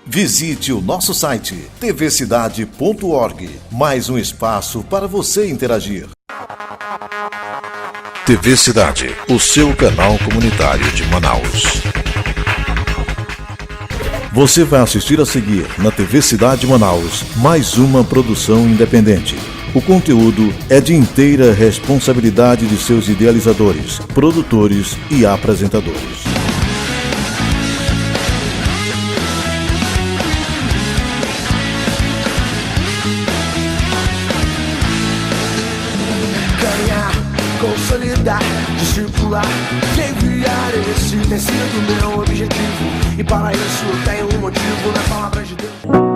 Visite o nosso site tvcidade.org. Mais um espaço para você interagir. TV Cidade, o seu canal comunitário de Manaus. Você vai assistir a seguir na TV Cidade Manaus mais uma produção independente. O conteúdo é de inteira responsabilidade de seus idealizadores, produtores e apresentadores. Consolidar, discipular, enviar, esse tem sido meu objetivo. E para isso eu tenho um motivo na palavra de Deus.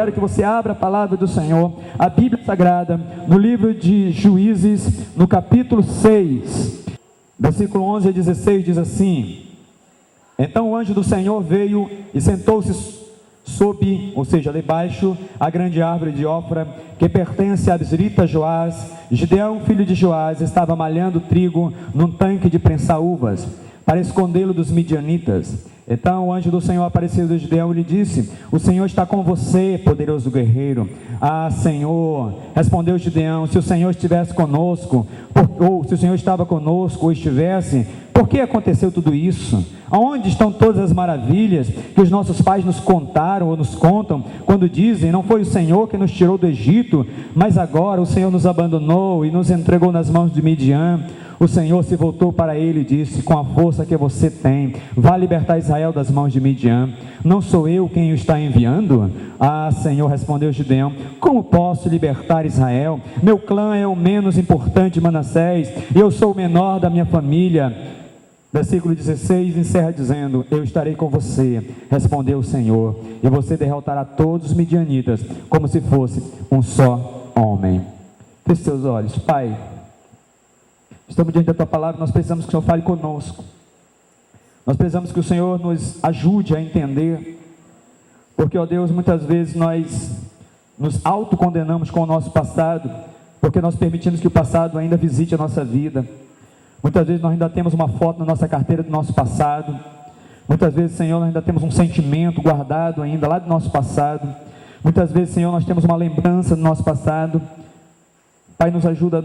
quero que você abra a palavra do Senhor, a Bíblia Sagrada, no livro de Juízes, no capítulo 6, versículo 11 a 16, diz assim: Então o anjo do Senhor veio e sentou-se sob, ou seja, debaixo, a grande árvore de Ofra, que pertence a Absrita Joás, Gideão, filho de Joás, estava malhando trigo num tanque de prensar uvas, para escondê-lo dos midianitas. Então o anjo do Senhor apareceu a Gideão e lhe disse: o Senhor está com você, poderoso guerreiro. Ah, Senhor, respondeu Gideão, se o Senhor estivesse conosco, ou se o Senhor estava conosco, ou estivesse, por que aconteceu tudo isso? Aonde estão todas as maravilhas que os nossos pais nos contaram ou nos contam, quando dizem, não foi o Senhor que nos tirou do Egito, mas agora o Senhor nos abandonou e nos entregou nas mãos de Midian? O Senhor se voltou para ele e disse: com a força que você tem, vá libertar Israel das mãos de Midian. Não sou eu quem o está enviando? Ah, Senhor, respondeu Gideão, como posso libertar Israel? Meu clã é o menos importante de Manassés, e eu sou o menor da minha família. Versículo 16 encerra dizendo: eu estarei com você, respondeu o Senhor, e você derrotará todos os midianitas, como se fosse um só homem. Feche seus olhos. Pai, estamos diante da Tua Palavra, nós precisamos que o Senhor fale conosco. Nós precisamos que o Senhor nos ajude a entender, porque, ó Deus, muitas vezes nós nos autocondenamos com o nosso passado, porque nós permitimos que o passado ainda visite a nossa vida. Muitas vezes nós ainda temos uma foto na nossa carteira do nosso passado. Muitas vezes, Senhor, nós ainda temos um sentimento guardado ainda lá do nosso passado. Muitas vezes, Senhor, nós temos uma lembrança do nosso passado. Pai, nos ajuda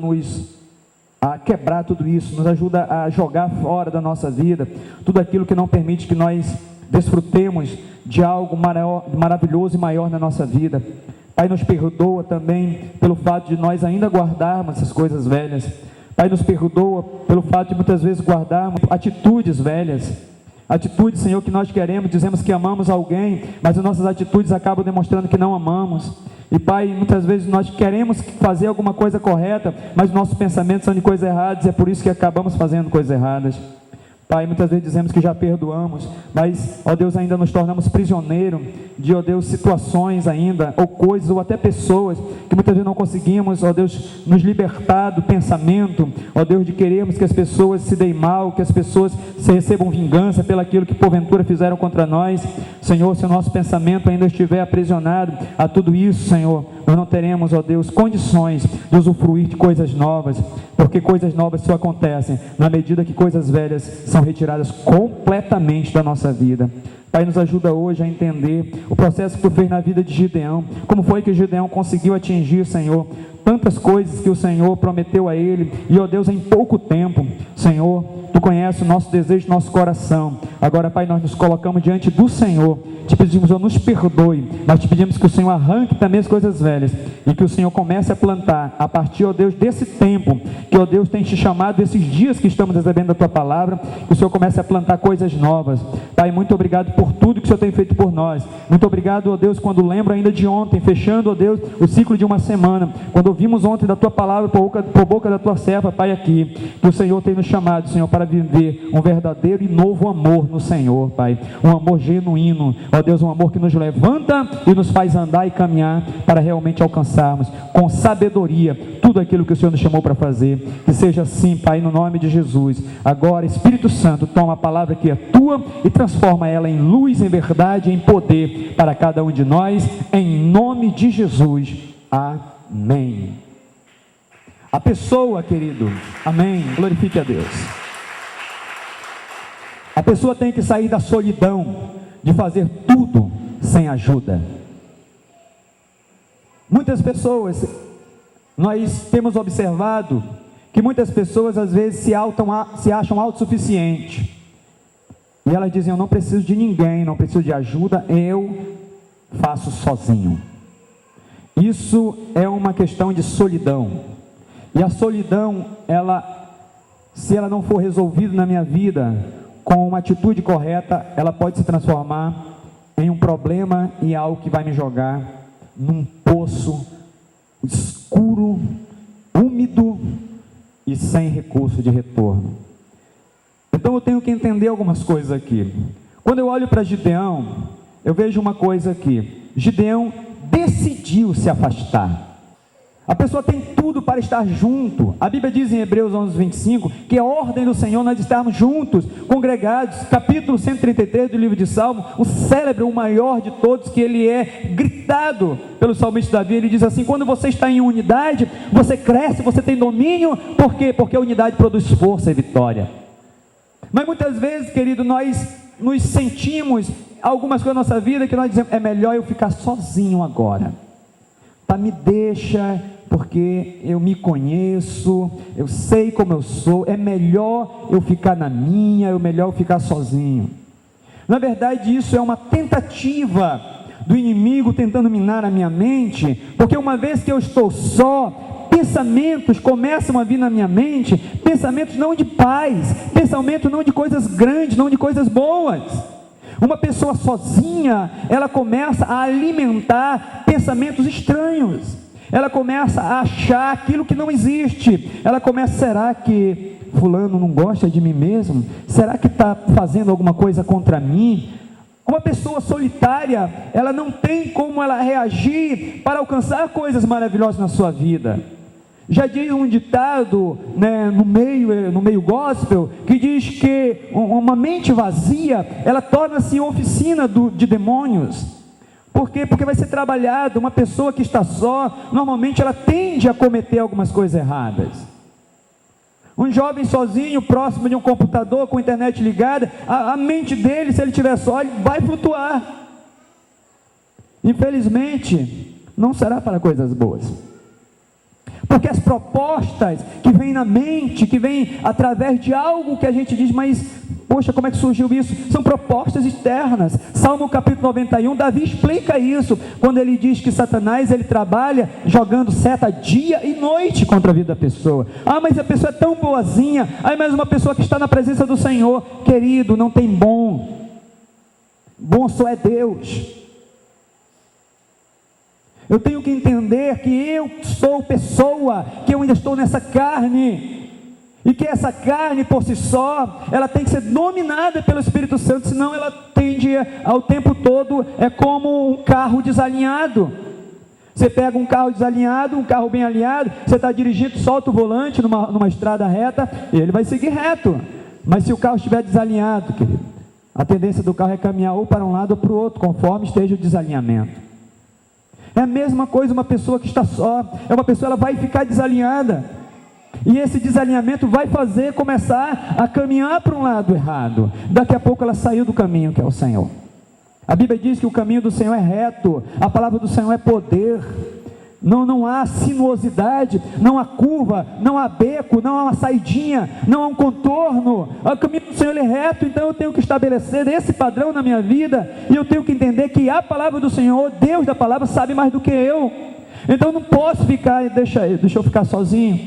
a quebrar tudo isso, nos ajuda a jogar fora da nossa vida tudo aquilo que não permite que nós desfrutemos de algo maravilhoso e maior na nossa vida. Pai, nos perdoa também pelo fato de nós ainda guardarmos essas coisas velhas. Pai, nos perdoa pelo fato de muitas vezes guardarmos atitudes velhas, atitudes, Senhor, que nós queremos, dizemos que amamos alguém, mas as nossas atitudes acabam demonstrando que não amamos. E Pai, muitas vezes nós queremos fazer alguma coisa correta, mas nossos pensamentos são de coisas erradas, e é por isso que acabamos fazendo coisas erradas. Pai, muitas vezes dizemos que já perdoamos, mas, ó Deus, ainda nos tornamos prisioneiros de, ó Deus, situações ainda, ou coisas, ou até pessoas, que muitas vezes não conseguimos, ó Deus, nos libertar do pensamento, ó Deus, de querermos que as pessoas se deem mal, que as pessoas se recebam vingança pelo aquilo que porventura fizeram contra nós. Senhor, se o nosso pensamento ainda estiver aprisionado a tudo isso, Senhor, nós não teremos, ó Deus, condições de usufruir de coisas novas, porque coisas novas só acontecem na medida que coisas velhas são retiradas completamente da nossa vida. Pai, nos ajuda hoje a entender o processo que Tu fez na vida de Gideão, como foi que Gideão conseguiu atingir, Senhor, tantas coisas que o Senhor prometeu a ele, e, ó Deus, em pouco tempo. Senhor, Tu conheces o nosso desejo, nosso coração. Agora, Pai, nós nos colocamos diante do Senhor, te pedimos, ó, nos perdoe, mas te pedimos que o Senhor arranque também as coisas velhas, e que o Senhor comece a plantar, a partir, ó Deus, desse tempo, que, ó Deus, tem te chamado, desses dias que estamos recebendo a Tua Palavra, que o Senhor comece a plantar coisas novas. Pai, muito obrigado por tudo que o Senhor tem feito por nós. Muito obrigado, ó Deus, quando lembro ainda de ontem, fechando, ó Deus, o ciclo de uma semana, quando ouvimos ontem da Tua Palavra por boca da Tua serva, Pai, aqui, que o Senhor tem nos chamado, Senhor, para viver um verdadeiro e novo amor no Senhor, Pai, um amor genuíno, ó Deus, um amor que nos levanta e nos faz andar e caminhar para realmente alcançarmos com sabedoria tudo aquilo que o Senhor nos chamou para fazer. Que seja assim, Pai, no nome de Jesus. Agora, Espírito Santo, toma a palavra que é Tua e transforma ela em luz, em verdade, em poder para cada um de nós, em nome de Jesus. Amém. A pessoa, querido, amém, glorifique a Deus. A pessoa tem que sair da solidão de fazer tudo sem ajuda. Muitas pessoas, nós temos observado que muitas pessoas às vezes se acham autossuficientes, e elas dizem: eu não preciso de ninguém, não preciso de ajuda, eu faço sozinho. Isso é uma questão de solidão, e a solidão, se ela não for resolvida na minha vida com uma atitude correta, ela pode se transformar em um problema e algo que vai me jogar num poço escuro, úmido e sem recurso de retorno. Então eu tenho que entender algumas coisas aqui. Quando eu olho para Gideão, eu vejo uma coisa aqui: Gideão decidiu se afastar. A pessoa tem tudo para estar junto. A Bíblia diz em Hebreus 11:25 que a ordem do Senhor nós estarmos juntos, congregados. Capítulo 133 do livro de Salmo, o célebre, o maior de todos, que ele é gritado pelo salmista Davi. Ele diz assim: quando você está em unidade, você cresce, você tem domínio. Por quê? Porque a unidade produz força e vitória. Mas muitas vezes, querido, nós nos sentimos algumas coisas na nossa vida que nós dizemos: é melhor eu ficar sozinho agora. Tá, me deixa, porque eu me conheço, eu sei como eu sou, é melhor eu ficar na minha, é melhor eu ficar sozinho. Na verdade, isso é uma tentativa do inimigo tentando minar a minha mente, porque uma vez que eu estou só, pensamentos começam a vir na minha mente, pensamentos não de paz, pensamentos não de coisas grandes, não de coisas boas. Uma pessoa sozinha, ela começa a alimentar pensamentos estranhos, ela começa a achar aquilo que não existe, ela começa: será que fulano não gosta de mim mesmo? Será que está fazendo alguma coisa contra mim? Uma pessoa solitária, ela não tem como ela reagir para alcançar coisas maravilhosas na sua vida. Já diz um ditado, né, no meio gospel, que diz que uma mente vazia, ela torna-se oficina de demônios. Por quê? Porque vai ser trabalhado. Uma pessoa que está só, normalmente ela tende a cometer algumas coisas erradas. Um jovem sozinho, próximo de um computador, com a internet ligada, a mente dele, se ele estiver só, ele vai flutuar. Infelizmente, não será para coisas boas. Porque as propostas que vêm na mente, que vêm através de algo que a gente diz: mas, poxa, como é que surgiu isso? São propostas externas. Salmo capítulo 91, Davi explica isso, quando ele diz que Satanás, ele trabalha jogando seta dia e noite contra a vida da pessoa. Ah, mas a pessoa é tão boazinha. Ah, mas uma pessoa que está na presença do Senhor, querido, não tem bom. Bom só é Deus. Eu tenho que entender que eu sou pessoa, que eu ainda estou nessa carne, e que essa carne por si só, ela tem que ser dominada pelo Espírito Santo, senão ela tende ao tempo todo, é como um carro desalinhado. Você pega um carro desalinhado, um carro bem alinhado, você está dirigindo, solta o volante numa estrada reta, e ele vai seguir reto. Mas se o carro estiver desalinhado, querido, a tendência do carro é caminhar ou para um lado ou para o outro, conforme esteja o desalinhamento. É a mesma coisa uma pessoa que está só, é uma pessoa, ela vai ficar desalinhada, e esse desalinhamento vai fazer começar a caminhar para um lado errado. Daqui a pouco ela saiu do caminho que é o Senhor. A Bíblia diz que o caminho do Senhor é reto, a palavra do Senhor é poder. Não há sinuosidade, não há curva, não há beco, não há uma saidinha, não há um contorno. O caminho do Senhor é reto, então eu tenho que estabelecer esse padrão na minha vida, e eu tenho que entender que a palavra do Senhor, Deus da palavra, sabe mais do que eu. Então eu não posso ficar, deixa eu ficar sozinho.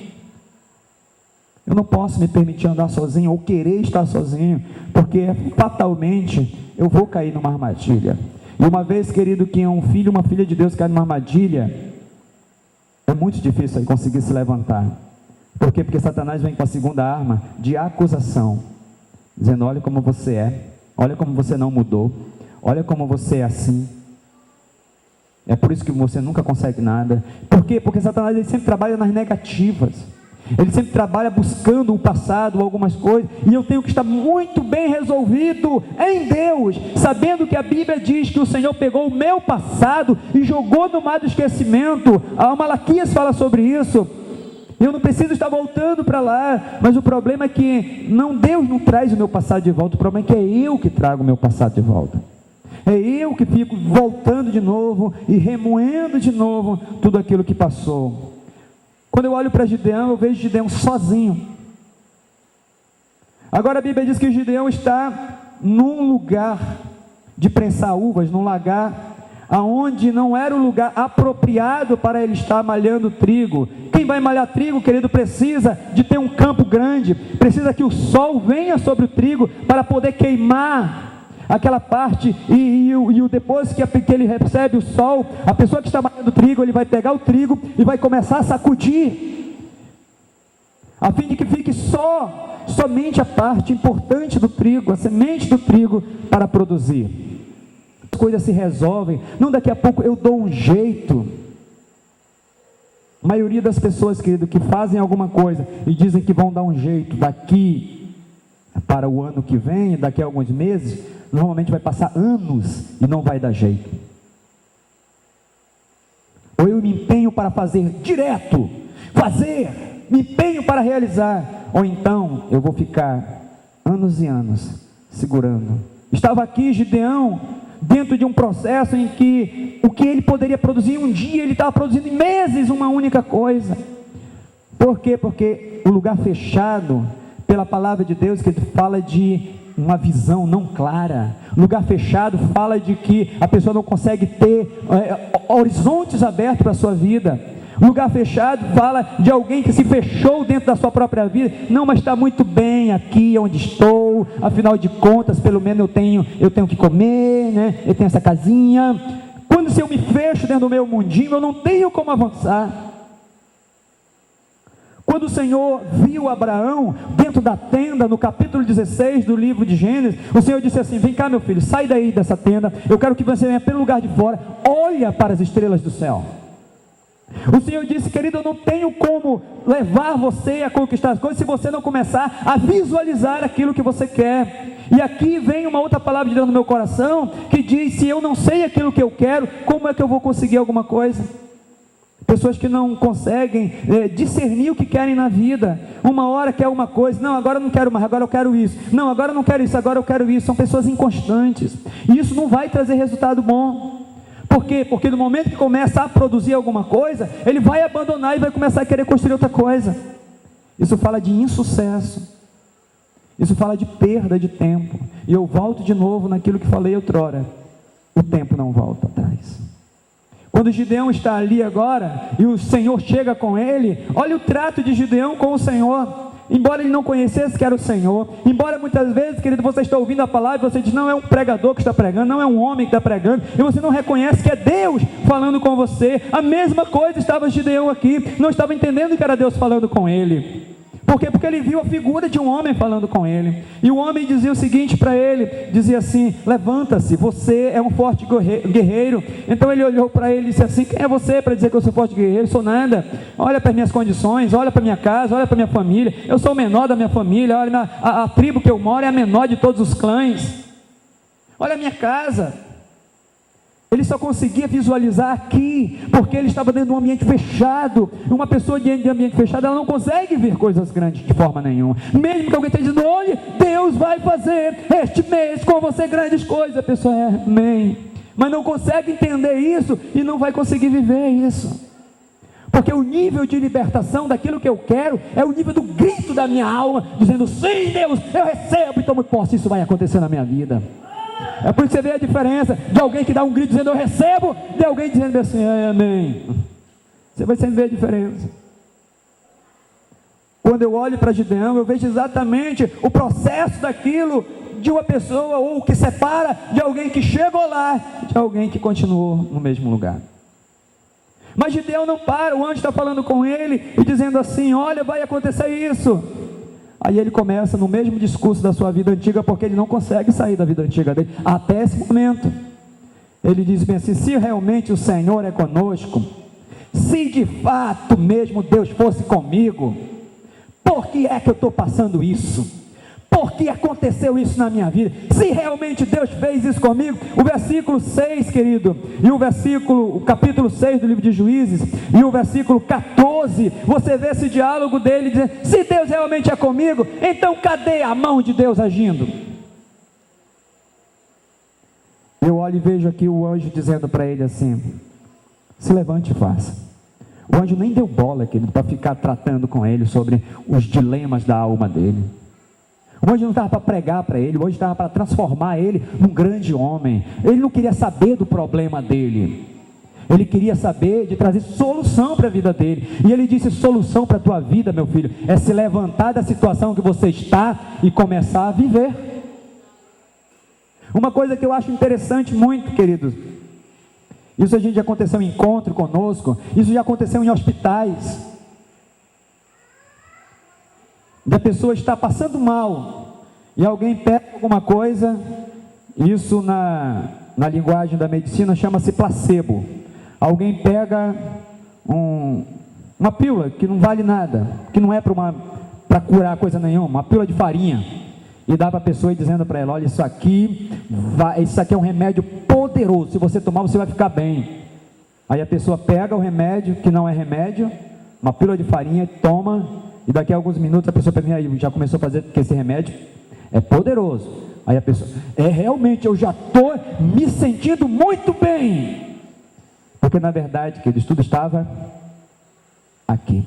Eu não posso me permitir andar sozinho, ou querer estar sozinho, porque fatalmente eu vou cair numa armadilha. E uma vez, querido, que um filho, uma filha de Deus cai numa armadilha, é muito difícil aí conseguir se levantar. Por quê? Porque Satanás vem com a segunda arma de acusação, dizendo: olha como você é, olha como você não mudou, olha como você é assim, é por isso que você nunca consegue nada. Por quê? Porque Satanás, ele sempre trabalha nas negativas, ele sempre trabalha buscando o passado, algumas coisas, e eu tenho que estar muito bem resolvido em Deus, sabendo que a Bíblia diz que o Senhor pegou o meu passado e jogou no mar do esquecimento. A Malaquias fala sobre isso. Eu não preciso estar voltando para lá, mas o problema é que Deus não traz o meu passado de volta, o problema é que é eu que trago o meu passado de volta. É eu que fico voltando de novo e remoendo de novo tudo aquilo que passou. Quando eu olho para Gideão, eu vejo Gideão sozinho. Agora a Bíblia diz que Gideão está num lugar de prensar uvas, num lugar aonde não era o lugar apropriado para ele estar malhando trigo. Quem vai malhar trigo, querido, precisa de ter um campo grande, precisa que o sol venha sobre o trigo para poder queimar aquela parte, e depois que ele recebe o sol, a pessoa que está malhando trigo, ele vai pegar o trigo e vai começar a sacudir, a fim de que fique somente a parte importante do trigo, a semente do trigo para produzir. As coisas se resolvem, não daqui a pouco eu dou um jeito. A maioria das pessoas, querido, que fazem alguma coisa e dizem que vão dar um jeito daqui para o ano que vem, daqui a alguns meses, normalmente vai passar anos e não vai dar jeito. Ou eu me empenho para fazer direto, me empenho para realizar, ou então eu vou ficar anos e anos segurando. Estava aqui Gideão, dentro de um processo em que o que ele poderia produzir em um dia, ele estava produzindo em meses uma única coisa. Por quê? Porque o lugar fechado, pela palavra de Deus, que fala de uma visão não clara. Lugar fechado fala de que a pessoa não consegue ter horizontes abertos para a sua vida. Lugar fechado fala de alguém que se fechou dentro da sua própria vida. Não, mas está muito bem aqui onde estou, afinal de contas, pelo menos eu tenho que comer, né? Eu tenho essa casinha. Quando se eu me fecho dentro do meu mundinho, eu não tenho como avançar. Quando o Senhor viu Abraão dentro da tenda, no capítulo 16 do livro de Gênesis, o Senhor disse assim: vem cá, meu filho, sai daí dessa tenda, eu quero que você venha pelo lugar de fora, olha para as estrelas do céu. O Senhor disse: querido, eu não tenho como levar você a conquistar as coisas se você não começar a visualizar aquilo que você quer. E aqui vem uma outra palavra de Deus no meu coração, que diz: se eu não sei aquilo que eu quero, como é que eu vou conseguir alguma coisa? Pessoas que não conseguem discernir o que querem na vida. Uma hora quer uma coisa, não, agora eu não quero mais, agora eu quero isso. Não, agora eu não quero isso, agora eu quero isso. São pessoas inconstantes. E isso não vai trazer resultado bom. Por quê? Porque no momento que começa a produzir alguma coisa, ele vai abandonar e vai começar a querer construir outra coisa. Isso fala de insucesso. Isso fala de perda de tempo. E eu volto de novo naquilo que falei outrora. O tempo não volta atrás. Quando Gideão está ali agora, e o Senhor chega com ele, olha o trato de Gideão com o Senhor. Embora ele não conhecesse que era o Senhor, embora muitas vezes, querido, você está ouvindo a palavra e você diz: não é um pregador que está pregando, não é um homem que está pregando, e você não reconhece que é Deus falando com você. A mesma coisa estava Gideão aqui, não estava entendendo que era Deus falando com ele. Por quê? Porque ele viu a figura de um homem falando com ele, e o homem dizia o seguinte para ele, dizia assim: levanta-se, você é um forte guerreiro. Então ele olhou para ele e disse assim: quem é você para dizer que eu sou forte guerreiro? Sou nada. Olha para as minhas condições, olha para a minha casa, olha para a minha família, eu sou o menor da minha família, olha a tribo que eu moro é a menor de todos os clãs, olha a minha casa. Ele só conseguia visualizar aqui, porque ele estava dentro de um ambiente fechado. Uma pessoa dentro de um ambiente fechado, ela não consegue ver coisas grandes de forma nenhuma. Mesmo que alguém esteja dizendo: olha, Deus vai fazer este mês com você grandes coisas, a pessoa amém, mas não consegue entender isso e não vai conseguir viver isso. Porque o nível de libertação daquilo que eu quero é o nível do grito da minha alma, dizendo: sim, Deus, eu recebo e tomo posse, isso vai acontecer na minha vida. É por isso que você vê a diferença de alguém que dá um grito dizendo eu recebo, de alguém dizendo assim amém. Você vai sempre ver a diferença. Quando eu olho para Gideão, eu vejo exatamente o processo daquilo de uma pessoa, ou o que separa de alguém que chegou lá, de alguém que continuou no mesmo lugar. Mas Gideão não para, o anjo está falando com ele e dizendo assim: olha, vai acontecer isso. Aí ele começa no mesmo discurso da sua vida antiga, porque ele não consegue sair da vida antiga dele, até esse momento. Ele diz bem assim: se realmente o Senhor é conosco, se de fato mesmo Deus fosse comigo, por que é que eu estou passando isso? Por que aconteceu isso na minha vida? Se realmente Deus fez isso comigo, o versículo 6, querido, e o capítulo 6 do livro de Juízes, e o versículo 14, você vê esse diálogo dele dizendo: se Deus realmente é comigo, então cadê a mão de Deus agindo? Eu olho e vejo aqui o anjo dizendo para ele assim: se levante e faça. O anjo nem deu bola, querido, para ficar tratando com ele sobre os dilemas da alma dele. O anjo não estava para pregar para ele, o anjo estava para transformar ele num grande homem. Ele não queria saber do problema dele, ele queria saber de trazer solução para a vida dele. E ele disse: solução para a tua vida, meu filho, é se levantar da situação que você está e começar a viver. Uma coisa que eu acho interessante muito, queridos, isso a gente já aconteceu em encontro conosco, isso já aconteceu em hospitais. A pessoa está passando mal e alguém pega alguma coisa, isso na linguagem da medicina chama-se placebo. Alguém pega Uma pílula que não vale nada, que não é para curar coisa nenhuma, uma pílula de farinha, e dá para a pessoa e dizendo para ela: olha, isso aqui é um remédio poderoso, se você tomar você vai ficar bem. Aí a pessoa pega o remédio, que não é remédio, uma pílula de farinha, toma, e daqui a alguns minutos a pessoa pergunta: aí já começou a fazer, porque esse remédio é poderoso. Aí a pessoa: realmente, eu já estou me sentindo muito bem, porque na verdade, queridos, tudo estava aqui.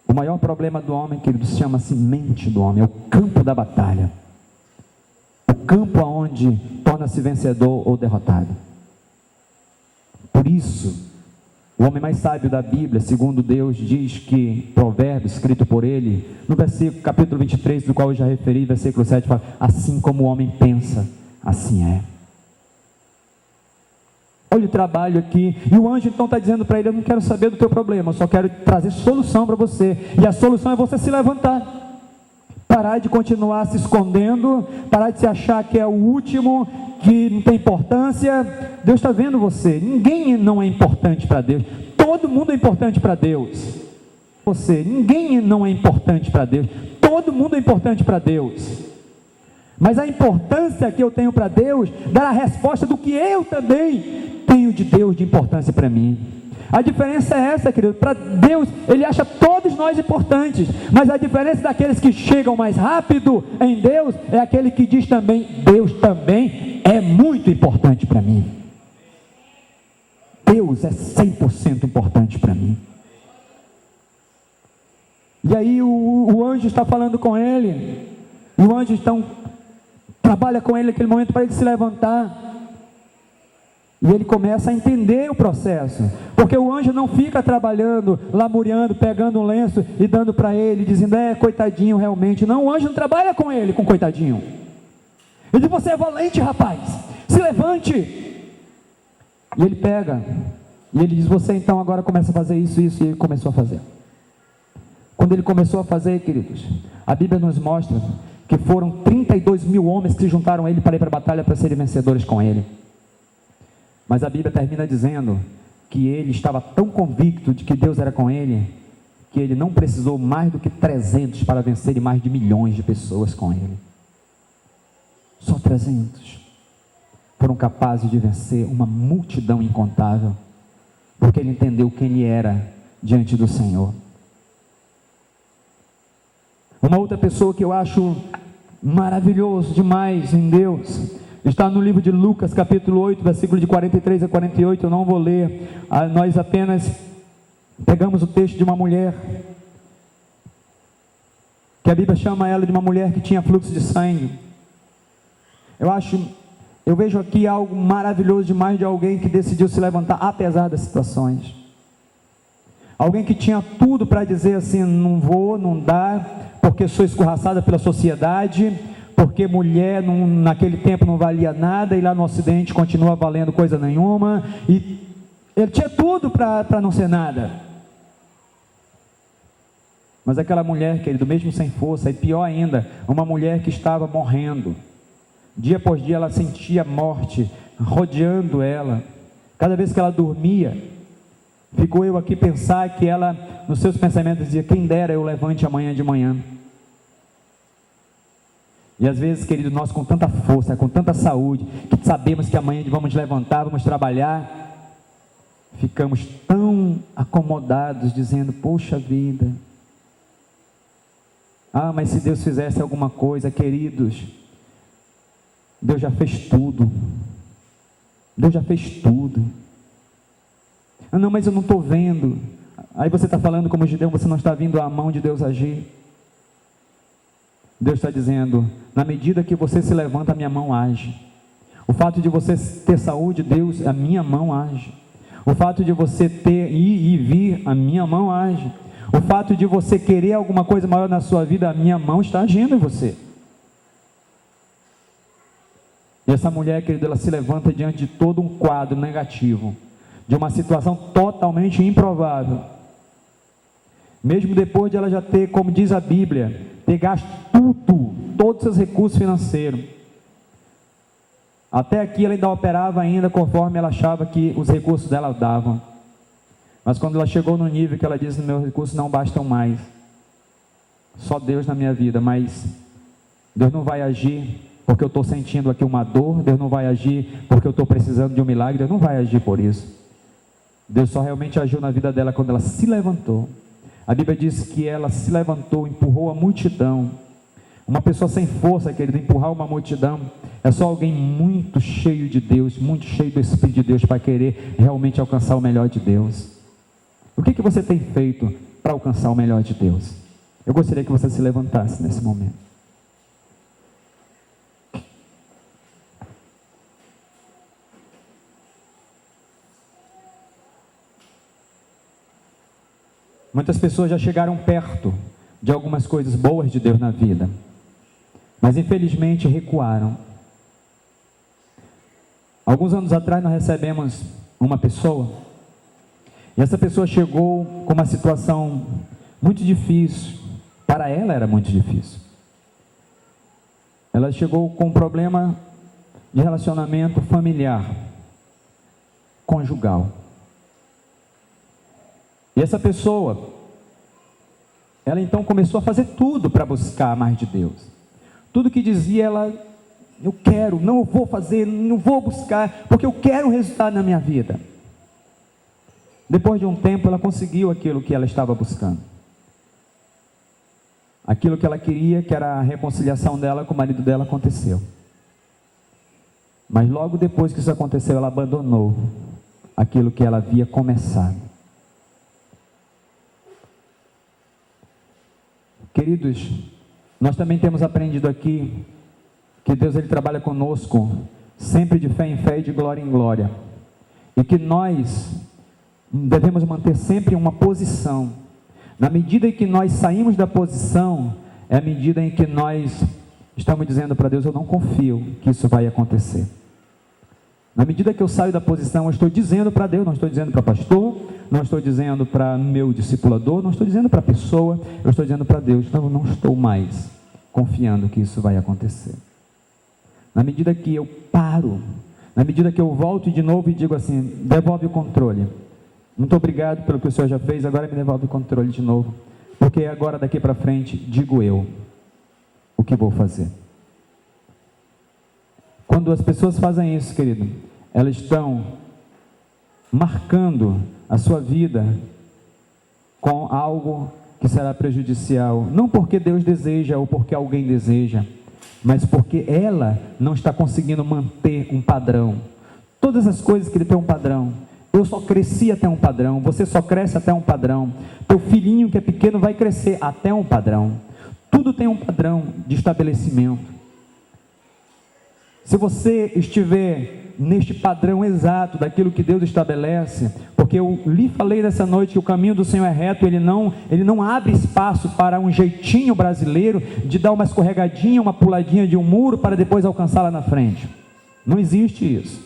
O maior problema do homem, queridos, chama-se mente do homem, é o campo da batalha, o campo aonde torna-se vencedor ou derrotado. Por isso, o homem mais sábio da Bíblia, segundo Deus, diz que, Provérbios, escrito por ele, no versículo, capítulo 23, do qual eu já referi, versículo 7, fala: assim como o homem pensa, assim é. Olha o trabalho aqui, e o anjo então está dizendo para ele: eu não quero saber do teu problema, eu só quero trazer solução para você, e a solução é você se levantar, parar de continuar se escondendo, parar de se achar que é o último, que não tem importância. Deus está vendo você, ninguém não é importante para Deus, todo mundo é importante para Deus. Ninguém não é importante para Deus, todo mundo é importante para Deus. Mas a importância que eu tenho para Deus dá a resposta do que eu também tenho de Deus de importância para mim. A diferença é essa, querido. Para Deus, Ele acha todos nós importantes, mas a diferença daqueles que chegam mais rápido em Deus é aquele que diz também: Deus também é muito importante para mim. Deus é 100% importante para mim. E aí o anjo está falando com ele, e o anjo então trabalha com ele naquele momento para ele se levantar. E ele começa a entender o processo, porque o anjo não fica trabalhando, lamuriando, pegando um lenço e dando para ele, dizendo: coitadinho, realmente. Não, o anjo não trabalha com ele, com coitadinho. Ele diz: você é valente, rapaz, se levante. E ele pega, e ele diz: você então agora começa a fazer isso, isso. E ele começou a fazer. Quando ele começou a fazer, queridos, a Bíblia nos mostra que foram 32 mil homens que se juntaram a ele para ir para a batalha, para serem vencedores com ele. Mas a Bíblia termina dizendo que ele estava tão convicto de que Deus era com ele, que ele não precisou mais do que 300 para vencer mais de milhões de pessoas com ele. Só 300 foram capazes de vencer uma multidão incontável, porque ele entendeu quem ele era diante do Senhor. Uma outra pessoa que eu acho maravilhoso demais em Deus, está no livro de Lucas, capítulo 8, versículo de 43 a 48, eu não vou ler, nós apenas pegamos o texto de uma mulher, que a Bíblia chama ela de uma mulher que tinha fluxo de sangue. Eu vejo aqui algo maravilhoso demais de alguém que decidiu se levantar apesar das situações. Alguém que tinha tudo para dizer assim: não vou, não dá, porque sou escorraçada pela sociedade, porque mulher naquele tempo não valia nada, e lá no Ocidente continua valendo coisa nenhuma, e ele tinha tudo para não ser nada. Mas aquela mulher, querido, mesmo sem força, e pior ainda, uma mulher que estava morrendo, dia após dia ela sentia morte rodeando ela, cada vez que ela dormia, ficou eu aqui pensar que ela, nos seus pensamentos, dizia: quem dera eu levante amanhã de manhã. E às vezes, querido, nós com tanta força, com tanta saúde, que sabemos que amanhã vamos levantar, vamos trabalhar, ficamos tão acomodados, dizendo: poxa vida, mas se Deus fizesse alguma coisa, queridos, Deus já fez tudo. Deus já fez tudo. Não, mas eu não estou vendo. Aí você está falando como judeu, você não está vendo a mão de Deus agir. Deus está dizendo: na medida que você se levanta, a minha mão age. O fato de você ter saúde, Deus, a minha mão age. O fato de você ir e vir, a minha mão age. O fato de você querer alguma coisa maior na sua vida, a minha mão está agindo em você. E essa mulher, querido, ela se levanta diante de todo um quadro negativo, de uma situação totalmente improvável. Mesmo depois de ela já ter, como diz a Bíblia, ter gasto todos os seus recursos financeiros. Até aqui ela ainda operava ainda conforme ela achava que os recursos dela davam. Mas quando ela chegou no nível que ela disse, meus recursos não bastam mais, só Deus na minha vida, mas Deus não vai agir porque eu estou sentindo aqui uma dor, Deus não vai agir porque eu estou precisando de um milagre, Deus não vai agir por isso. Deus só realmente agiu na vida dela quando ela se levantou. A Bíblia diz que ela se levantou, empurrou a multidão. Uma pessoa sem força, querido, empurrar uma multidão, é só alguém muito cheio de Deus, muito cheio do Espírito de Deus para querer realmente alcançar o melhor de Deus. O que você tem feito para alcançar o melhor de Deus? Eu gostaria que você se levantasse nesse momento. Muitas pessoas já chegaram perto de algumas coisas boas de Deus na vida, mas infelizmente recuaram. Alguns anos atrás nós recebemos uma pessoa, e essa pessoa chegou com uma situação muito difícil. Para ela era muito difícil. Ela chegou com um problema de relacionamento familiar, conjugal. E essa pessoa, ela então começou a fazer tudo para buscar mais de Deus. Tudo que dizia ela, eu quero, não vou fazer, não vou buscar, porque eu quero um resultado na minha vida. Depois de um tempo, ela conseguiu aquilo que ela estava buscando. Aquilo que ela queria, que era a reconciliação dela com o marido dela, aconteceu. Mas logo depois que isso aconteceu, ela abandonou aquilo que ela havia começado. Queridos, nós também temos aprendido aqui que Deus ele trabalha conosco sempre de fé em fé e de glória em glória, e que nós devemos manter sempre uma posição. Na medida em que nós saímos da posição, é a medida em que nós estamos dizendo para Deus, eu não confio que isso vai acontecer. Na medida que eu saio da posição, eu estou dizendo para Deus, não estou dizendo para pastor, não estou dizendo para meu discipulador, não estou dizendo para a pessoa, eu estou dizendo para Deus, eu não estou mais confiando que isso vai acontecer. Na medida que eu paro, na medida que eu volto de novo e digo assim, devolve o controle. Muito obrigado pelo que o Senhor já fez, agora me devolve o controle de novo. Porque agora daqui para frente, digo eu, o que vou fazer. Quando as pessoas fazem isso, querido, elas estão marcando a sua vida com algo que será prejudicial. Não porque Deus deseja ou porque alguém deseja, mas porque ela não está conseguindo manter um padrão. Todas as coisas que ele tem um padrão. Eu só cresci até um padrão, você só cresce até um padrão. Teu filhinho que é pequeno vai crescer até um padrão. Tudo tem um padrão de estabelecimento. Se você estiver neste padrão exato daquilo que Deus estabelece, porque eu lhe falei nessa noite que o caminho do Senhor é reto, ele não abre espaço para um jeitinho brasileiro de dar uma escorregadinha, uma puladinha de um muro para depois alcançar lá na frente. Não existe isso.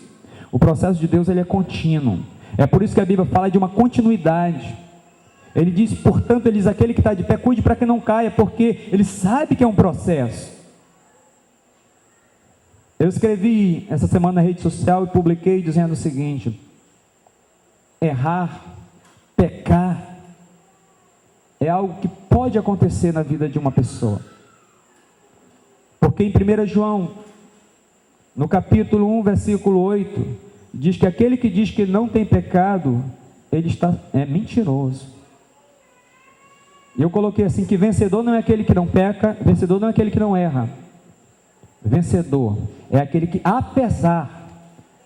O processo de Deus ele é contínuo. É por isso que a Bíblia fala de uma continuidade. Ele diz, portanto, ele diz, aquele que está de pé, cuide para que não caia, porque ele sabe que é um processo. Eu escrevi essa semana na rede social e publiquei dizendo o seguinte: errar, pecar, é algo que pode acontecer na vida de uma pessoa. Porque em 1 João, no capítulo 1, versículo 8, diz que aquele que diz que não tem pecado, ele é mentiroso. E eu coloquei assim, que vencedor não é aquele que não peca, vencedor não é aquele que não erra. Vencedor é aquele que, apesar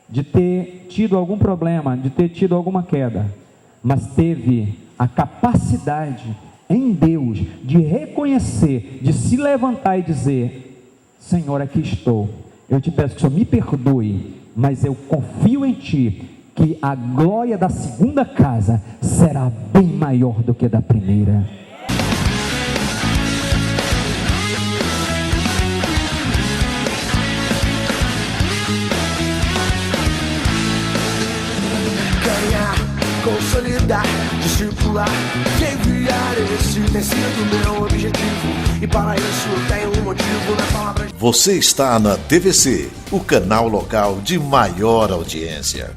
de ter tido algum problema, de ter tido alguma queda, mas teve a capacidade em Deus de reconhecer, de se levantar e dizer: Senhor, aqui estou, eu te peço que o Senhor me perdoe, mas eu confio em Ti, que a glória da segunda casa será bem maior do que da primeira. Consolidar, discipular, enviar, esse tem sido meu objetivo, e para isso eu tenho um motivo na palavra. Você está na TVC, o canal local de maior audiência.